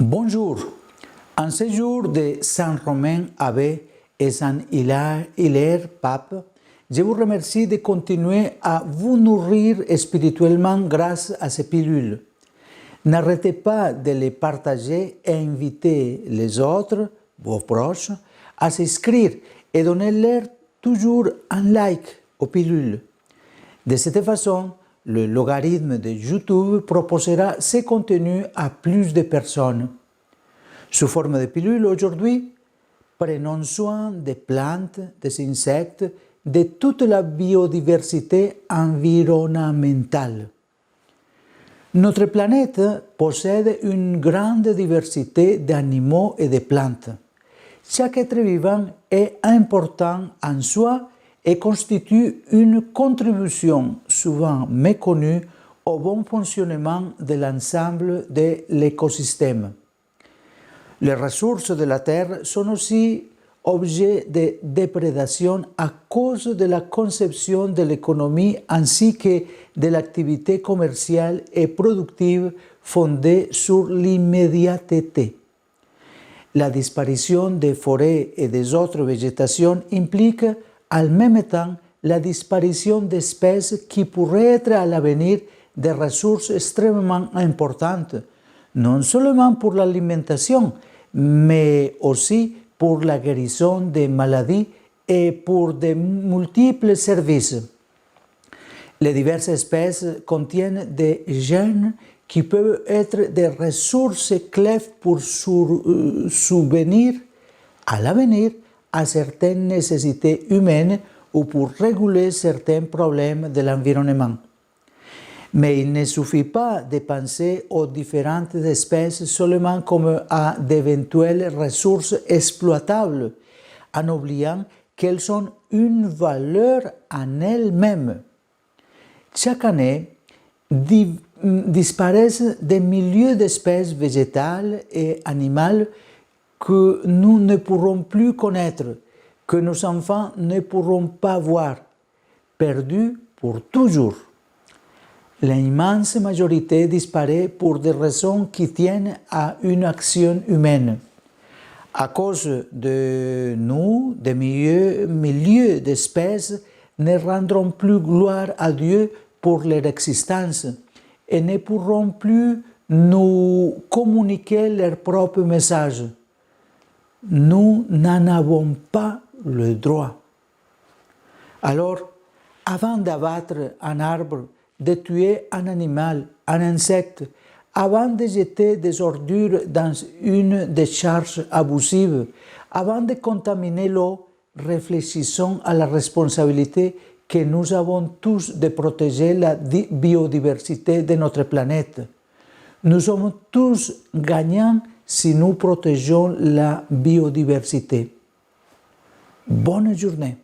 Bonjour. En ce jour de Saint Romain Abbé et Saint Hilaire Pape, je vous remercie de continuer à vous nourrir spirituellement grâce à ces pilules. N'arrêtez pas de les partager et inviter les autres, vos proches, à s'inscrire et donnez-leur toujours un like aux pilules. De cette façon, le logarithme de YouTube proposera ces contenus à plus de personnes. Sous forme de pilules, aujourd'hui, prenons soin des plantes, des insectes, de toute la biodiversité environnementale. Notre planète possède une grande diversité d'animaux et de plantes. Chaque être vivant est important en soi et constitue une contribution souvent méconnue au bon fonctionnement de l'ensemble de l'écosystème. Les ressources de la Terre sont aussi objet de déprédation à cause de la conception de l'économie ainsi que de l'activité commerciale et productive fondée sur l'immédiateté. La disparition des forêts et des autres végétations implique en même temps la disparition d'espèces qui pourraient être à l'avenir des ressources extrêmement importantes, non seulement pour l'alimentation, mais aussi pour la guérison des maladies et pour de multiples services. Les diverses espèces contiennent des gènes qui peuvent être des ressources clés pour subvenir à l'avenir à certaines nécessités humaines ou pour réguler certains problèmes de l'environnement. Mais il ne suffit pas de penser aux différentes espèces seulement comme à d'éventuelles ressources exploitables, en oubliant qu'elles ont une valeur en elles-mêmes. Chaque année, disparaissent des milliers d'espèces végétales et animales que nous ne pourrons plus connaître, que nos enfants ne pourront pas voir, perdues pour toujours. L'immense majorité disparaît pour des raisons qui tiennent à une action humaine. À cause de nous, des milliers d'espèces ne rendront plus gloire à Dieu pour leur existence et ne pourront plus nous communiquer leur propre message. Nous n'en avons pas le droit. Alors, avant d'abattre un arbre, de tuer un animal, un insecte, avant de jeter des ordures dans une décharge abusive, avant de contaminer l'eau, réfléchissons à la responsabilité que nous avons tous de protéger la biodiversité de notre planète. Nous sommes tous gagnants si nous protégeons la biodiversité. Bonne journée.